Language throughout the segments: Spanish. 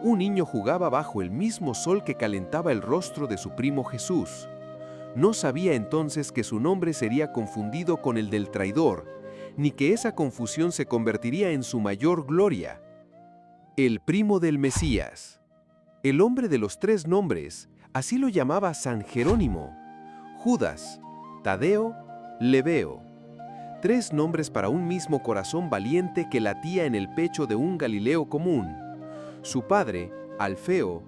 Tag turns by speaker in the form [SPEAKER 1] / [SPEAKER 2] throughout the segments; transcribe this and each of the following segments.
[SPEAKER 1] un niño jugaba bajo el mismo sol que calentaba el rostro de su primo Jesús. No sabía entonces que su nombre sería confundido con el del traidor, ni que esa confusión se convertiría en su mayor gloria. El primo del Mesías. El hombre de los tres nombres, así lo llamaba San Jerónimo: Judas, Tadeo, Lebeo. Tres nombres para un mismo corazón valiente que latía en el pecho de un Galileo común. Su padre, Alfeo,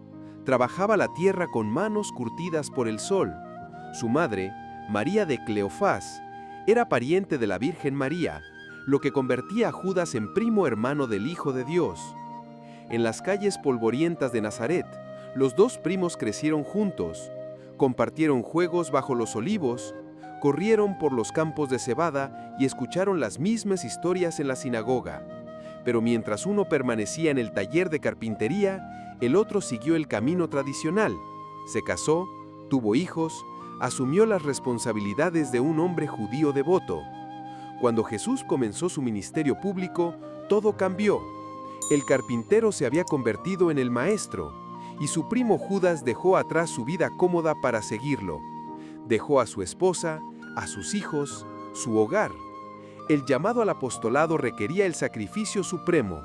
[SPEAKER 1] trabajaba la tierra con manos curtidas por el sol. Su madre, María de Cleofás, era pariente de la Virgen María, lo que convertía a Judas en primo hermano del Hijo de Dios. En las calles polvorientas de Nazaret, los dos primos crecieron juntos, compartieron juegos bajo los olivos, corrieron por los campos de cebada y escucharon las mismas historias en la sinagoga. Pero mientras uno permanecía en el taller de carpintería, el otro siguió el camino tradicional. Se casó, tuvo hijos, asumió las responsabilidades de un hombre judío devoto. Cuando Jesús comenzó su ministerio público, todo cambió. El carpintero se había convertido en el maestro, y su primo Judas dejó atrás su vida cómoda para seguirlo. Dejó a su esposa, a sus hijos, su hogar. El llamado al apostolado requería el sacrificio supremo: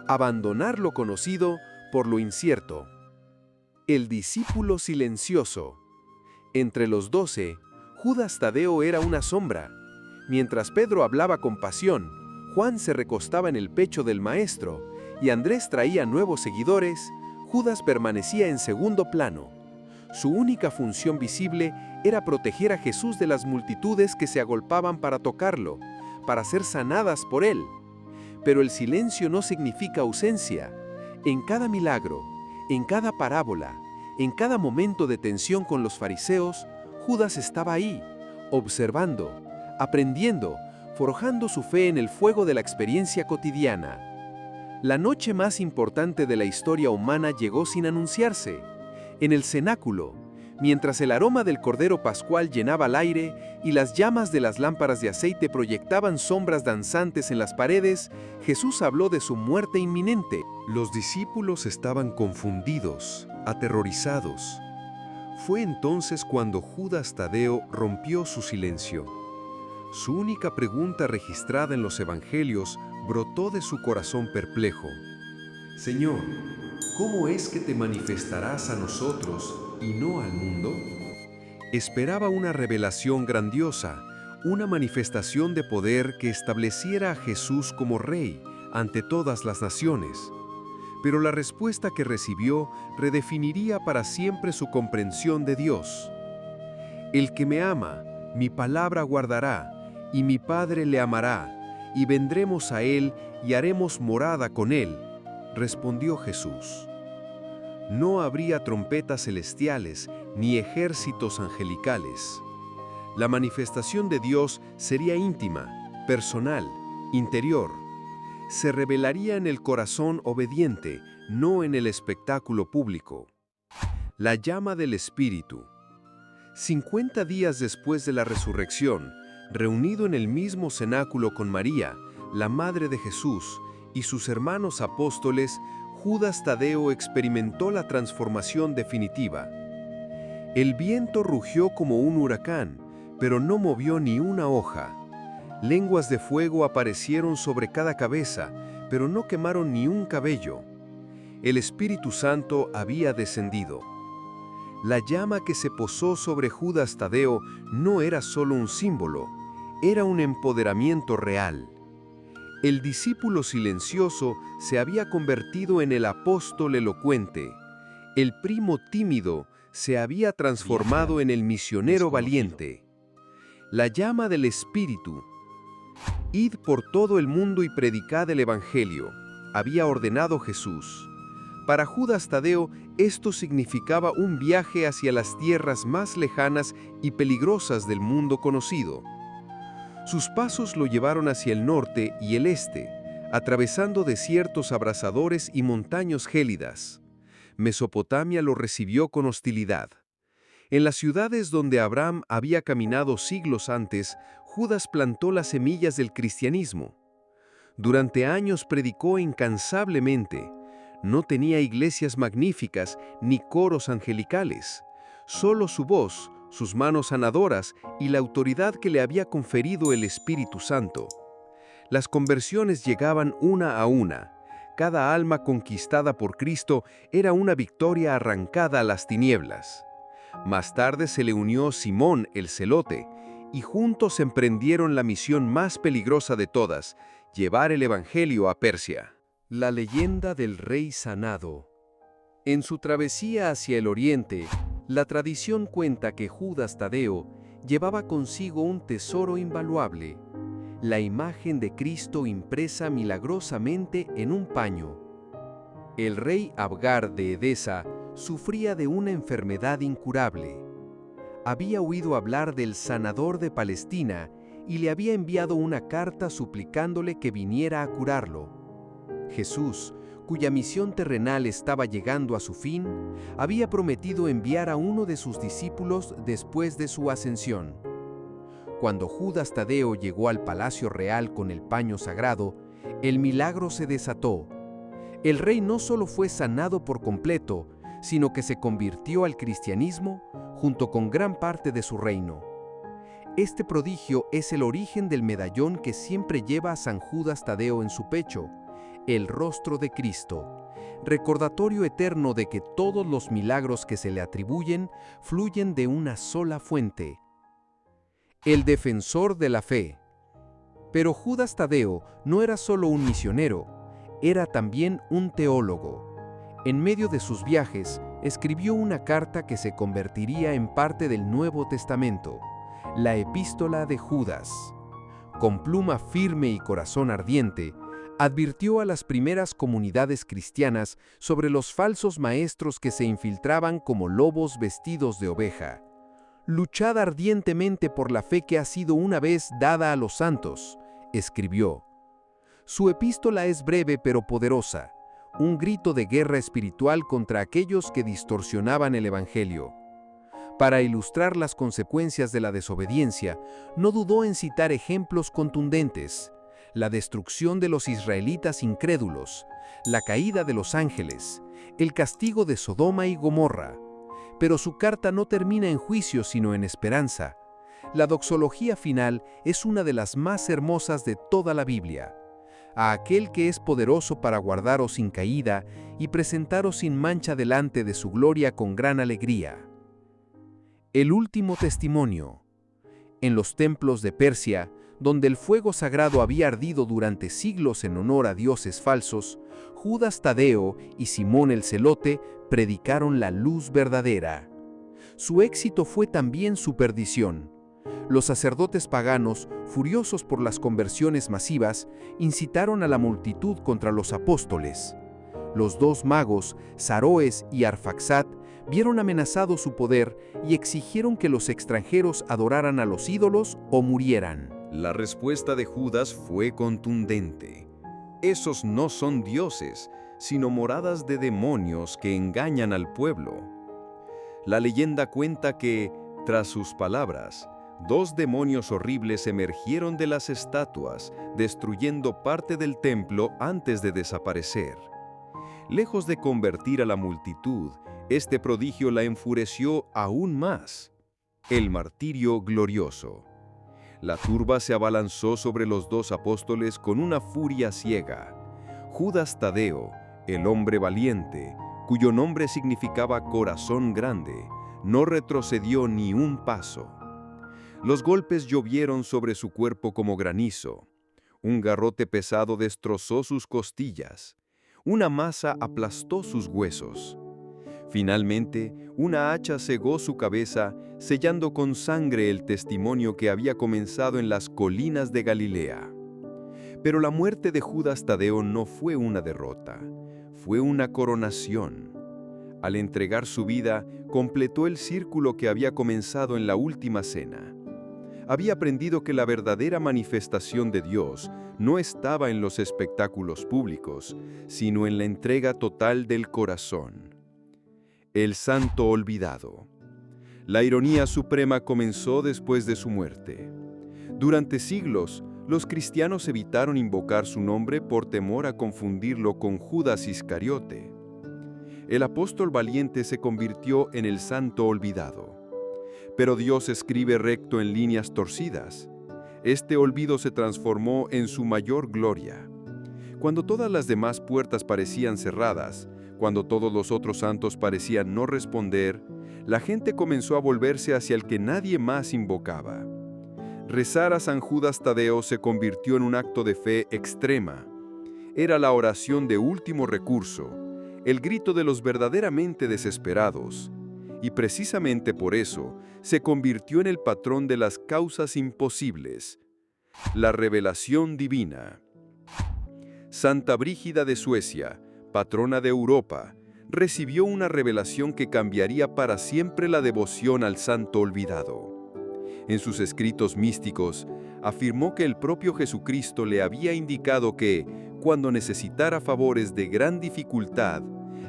[SPEAKER 1] abandonar lo conocido por lo incierto. El discípulo silencioso. Entre los 12, Judas Tadeo era una sombra. Mientras Pedro hablaba con pasión, Juan se recostaba en el pecho del maestro y Andrés traía nuevos seguidores, Judas permanecía en segundo plano. Su única función visible era proteger a Jesús de las multitudes que se agolpaban para tocarlo, para ser sanadas por él. Pero el silencio no significa ausencia. En cada milagro, en cada parábola, en cada momento de tensión con los fariseos, Judas estaba ahí, observando, aprendiendo, forjando su fe en el fuego de la experiencia cotidiana. La noche más importante de la historia humana llegó sin anunciarse. En el cenáculo, mientras el aroma del Cordero Pascual llenaba el aire y las llamas de las lámparas de aceite proyectaban sombras danzantes en las paredes, Jesús habló de su muerte inminente. Los discípulos estaban confundidos, aterrorizados. Fue entonces cuando Judas Tadeo rompió su silencio. Su única pregunta registrada en los evangelios brotó de su corazón perplejo: Señor, ¿cómo es que te manifestarás a nosotros y no al mundo? Esperaba una revelación grandiosa, una manifestación de poder que estableciera a Jesús como rey ante todas las naciones. Pero la respuesta que recibió redefiniría para siempre su comprensión de Dios. El que me ama, mi palabra guardará, y mi Padre le amará, y vendremos a él y haremos morada con él, respondió Jesús. No habría trompetas celestiales ni ejércitos angelicales. La manifestación de Dios sería íntima, personal, interior. Se revelaría en el corazón obediente, no en el espectáculo público. La llama del Espíritu. 50 días después de la resurrección, reunido en el mismo cenáculo con María, la madre de Jesús, y sus hermanos apóstoles, Judas Tadeo experimentó la transformación definitiva. El viento rugió como un huracán, pero no movió ni una hoja. Lenguas de fuego aparecieron sobre cada cabeza, pero no quemaron ni un cabello. El Espíritu Santo había descendido. La llama que se posó sobre Judas Tadeo no era solo un símbolo, era un empoderamiento real. El discípulo silencioso se había convertido en el apóstol elocuente. El primo tímido se había transformado en el misionero valiente. La llama del Espíritu. Id por todo el mundo y predicad el Evangelio, había ordenado Jesús. Para Judas Tadeo, esto significaba un viaje hacia las tierras más lejanas y peligrosas del mundo conocido. Sus pasos lo llevaron hacia el norte y el este, atravesando desiertos abrasadores y montañas gélidas. Mesopotamia lo recibió con hostilidad. En las ciudades donde Abraham había caminado siglos antes, Judas plantó las semillas del cristianismo. Durante años predicó incansablemente: No tenía iglesias magníficas ni coros angelicales. Solo su voz, sus manos sanadoras y la autoridad que le había conferido el Espíritu Santo. Las conversiones llegaban una a una. Cada alma conquistada por Cristo era una victoria arrancada a las tinieblas. Más tarde se le unió Simón el Celote, y juntos emprendieron la misión más peligrosa de todas, llevar el Evangelio a Persia. La leyenda del rey sanado. En su travesía hacia el oriente, la tradición cuenta que Judas Tadeo llevaba consigo un tesoro invaluable, la imagen de Cristo impresa milagrosamente en un paño. El rey Abgar de Edesa sufría de una enfermedad incurable. Había oído hablar del sanador de Palestina y le había enviado una carta suplicándole que viniera a curarlo. Jesús, cuya misión terrenal estaba llegando a su fin, había prometido enviar a uno de sus discípulos después de su ascensión. Cuando Judas Tadeo llegó al palacio real con el paño sagrado, el milagro se desató. El rey no solo fue sanado por completo, sino que se convirtió al cristianismo junto con gran parte de su reino. Este prodigio es el origen del medallón que siempre lleva a San Judas Tadeo en su pecho, el rostro de Cristo, recordatorio eterno de que todos los milagros que se le atribuyen fluyen de una sola fuente. El defensor de la fe. Pero Judas Tadeo no era solo un misionero, era también un teólogo. En medio de sus viajes, escribió una carta que se convertiría en parte del Nuevo Testamento, la Epístola de Judas. Con pluma firme y corazón ardiente, advirtió a las primeras comunidades cristianas sobre los falsos maestros que se infiltraban como lobos vestidos de oveja. «Luchad ardientemente por la fe que ha sido una vez dada a los santos», escribió. Su epístola es breve pero poderosa, un grito de guerra espiritual contra aquellos que distorsionaban el Evangelio. Para ilustrar las consecuencias de la desobediencia, no dudó en citar ejemplos contundentes: la destrucción de los israelitas incrédulos, la caída de los ángeles, el castigo de Sodoma y Gomorra. Pero su carta no termina en juicio, sino en esperanza. La doxología final es una de las más hermosas de toda la Biblia. A aquel que es poderoso para guardaros sin caída y presentaros sin mancha delante de su gloria con gran alegría. El último testimonio. En los templos de Persia, donde el fuego sagrado había ardido durante siglos en honor a dioses falsos, Judas Tadeo y Simón el Celote predicaron la luz verdadera. Su éxito fue también su perdición. Los sacerdotes paganos, furiosos por las conversiones masivas, incitaron a la multitud contra los apóstoles. Los dos magos, Saroes y Arfaxad, vieron amenazado su poder y exigieron que los extranjeros adoraran a los ídolos o murieran.
[SPEAKER 2] La respuesta de Judas fue contundente. Esos no son dioses, sino moradas de demonios que engañan al pueblo. La leyenda cuenta que, tras sus palabras, 2 demonios horribles emergieron de las estatuas, destruyendo parte del templo antes de desaparecer. Lejos de convertir a la multitud, este prodigio la enfureció aún más. El martirio glorioso. La turba se abalanzó sobre los 2 apóstoles con una furia ciega. Judas Tadeo, el hombre valiente, cuyo nombre significaba corazón grande, no retrocedió ni un paso. Los golpes llovieron sobre su cuerpo como granizo. Un garrote pesado destrozó sus costillas. Una masa aplastó sus huesos. Finalmente, una hacha cegó su cabeza, sellando con sangre el testimonio que había comenzado en las colinas de Galilea. Pero la muerte de Judas Tadeo no fue una derrota, fue una coronación. Al entregar su vida, completó el círculo que había comenzado en la última cena. Había aprendido que la verdadera manifestación de Dios no estaba en los espectáculos públicos, sino en la entrega total del corazón. El santo olvidado. La ironía suprema comenzó después de su muerte. Durante siglos, los cristianos evitaron invocar su nombre por temor a confundirlo con Judas Iscariote. El apóstol valiente se convirtió en el santo olvidado. Pero Dios escribe recto en líneas torcidas. Este olvido se transformó en su mayor gloria. Cuando todas las demás puertas parecían cerradas, cuando todos los otros santos parecían no responder, la gente comenzó a volverse hacia el que nadie más invocaba. Rezar a San Judas Tadeo se convirtió en un acto de fe extrema. Era la oración de último recurso, el grito de los verdaderamente desesperados, y precisamente por eso se convirtió en el patrón de las causas imposibles, la revelación divina. Santa Brígida de Suecia, patrona de Europa, recibió una revelación que cambiaría para siempre la devoción al santo olvidado. En sus escritos místicos, afirmó que el propio Jesucristo le había indicado que, cuando necesitara favores de gran dificultad,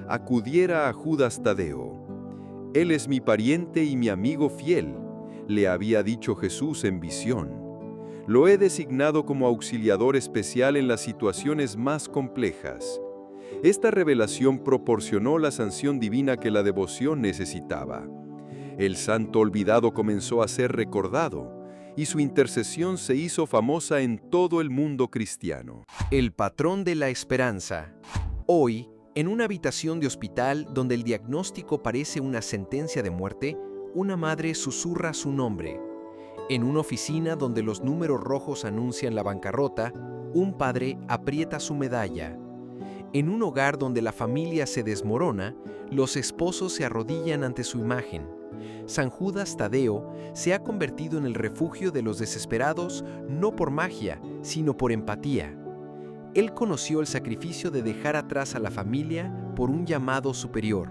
[SPEAKER 2] acudiera a Judas Tadeo. «Él es mi pariente y mi amigo fiel», le había dicho Jesús en visión. «Lo he designado como auxiliador especial en las situaciones más complejas». Esta revelación proporcionó la sanción divina que la devoción necesitaba. El santo olvidado comenzó a ser recordado, y su intercesión se hizo famosa en todo el mundo cristiano.
[SPEAKER 1] El patrón de la esperanza. Hoy, en una habitación de hospital donde el diagnóstico parece una sentencia de muerte, una madre susurra su nombre. En una oficina donde los números rojos anuncian la bancarrota, un padre aprieta su medalla. En un hogar donde la familia se desmorona, los esposos se arrodillan ante su imagen. San Judas Tadeo se ha convertido en el refugio de los desesperados no por magia, sino por empatía. Él conoció el sacrificio de dejar atrás a la familia por un llamado superior.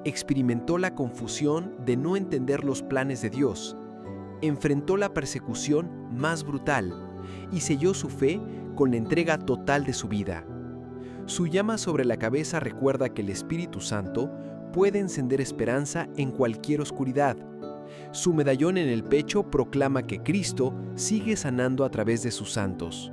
[SPEAKER 1] Experimentó la confusión de no entender los planes de Dios. Enfrentó la persecución más brutal y selló su fe con la entrega total de su vida. Su llama sobre la cabeza recuerda que el Espíritu Santo puede encender esperanza en cualquier oscuridad. Su medallón en el pecho proclama que Cristo sigue sanando a través de sus santos.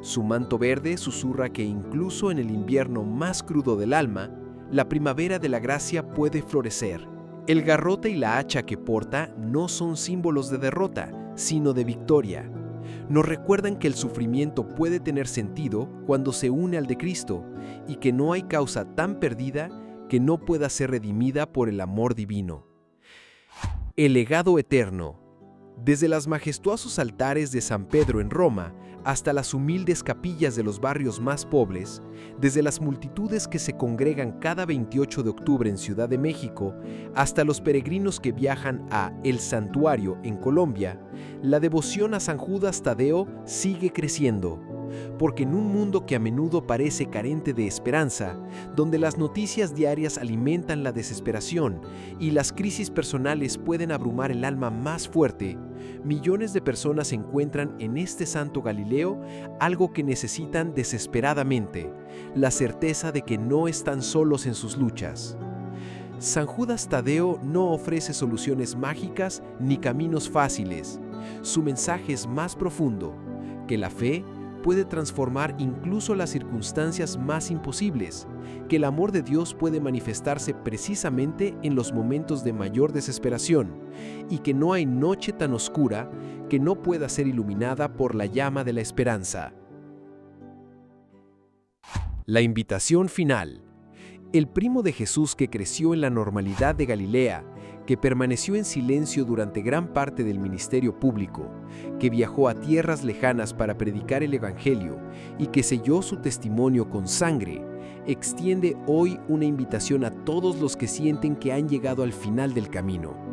[SPEAKER 1] Su manto verde susurra que incluso en el invierno más crudo del alma, la primavera de la gracia puede florecer. El garrote y la hacha que porta no son símbolos de derrota, sino de victoria. Nos recuerdan que el sufrimiento puede tener sentido cuando se une al de Cristo y que no hay causa tan perdida que no pueda ser redimida por el amor divino. El legado eterno. Desde los majestuosos altares de San Pedro en Roma hasta las humildes capillas de los barrios más pobres, desde las multitudes que se congregan cada 28 de octubre en Ciudad de México hasta los peregrinos que viajan a El Santuario en Colombia, la devoción a San Judas Tadeo sigue creciendo. Porque en un mundo que a menudo parece carente de esperanza, donde las noticias diarias alimentan la desesperación y las crisis personales pueden abrumar el alma más fuerte, millones de personas encuentran en este santo Galileo algo que necesitan desesperadamente: la certeza de que no están solos en sus luchas. San Judas Tadeo no ofrece soluciones mágicas ni caminos fáciles. Su mensaje es más profundo, que la fe puede transformar incluso las circunstancias más imposibles, que el amor de Dios puede manifestarse precisamente en los momentos de mayor desesperación, y que no hay noche tan oscura que no pueda ser iluminada por la llama de la esperanza. La invitación final. El primo de Jesús que creció en la normalidad de Galilea, que permaneció en silencio durante gran parte del ministerio público, que viajó a tierras lejanas para predicar el Evangelio y que selló su testimonio con sangre, extiende hoy una invitación a todos los que sienten que han llegado al final del camino.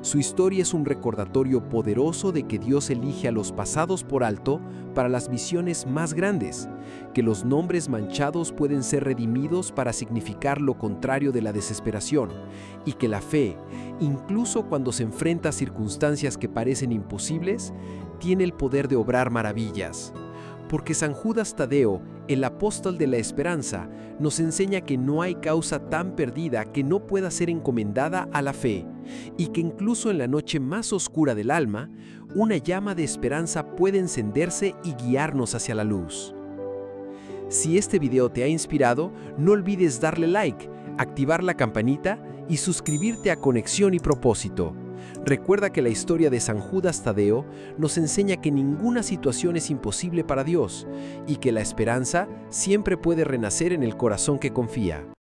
[SPEAKER 1] Su historia es un recordatorio poderoso de que Dios elige a los pasados por alto para las misiones más grandes, que los nombres manchados pueden ser redimidos para significar lo contrario de la desesperación, y que la fe, incluso cuando se enfrenta a circunstancias que parecen imposibles, tiene el poder de obrar maravillas. Porque San Judas Tadeo, el apóstol de la esperanza, nos enseña que no hay causa tan perdida que no pueda ser encomendada a la fe, y que incluso en la noche más oscura del alma, una llama de esperanza puede encenderse y guiarnos hacia la luz. Si este video te ha inspirado, no olvides darle like, activar la campanita y suscribirte a Conexión y Propósito. Recuerda que la historia de San Judas Tadeo nos enseña que ninguna situación es imposible para Dios y que la esperanza siempre puede renacer en el corazón que confía.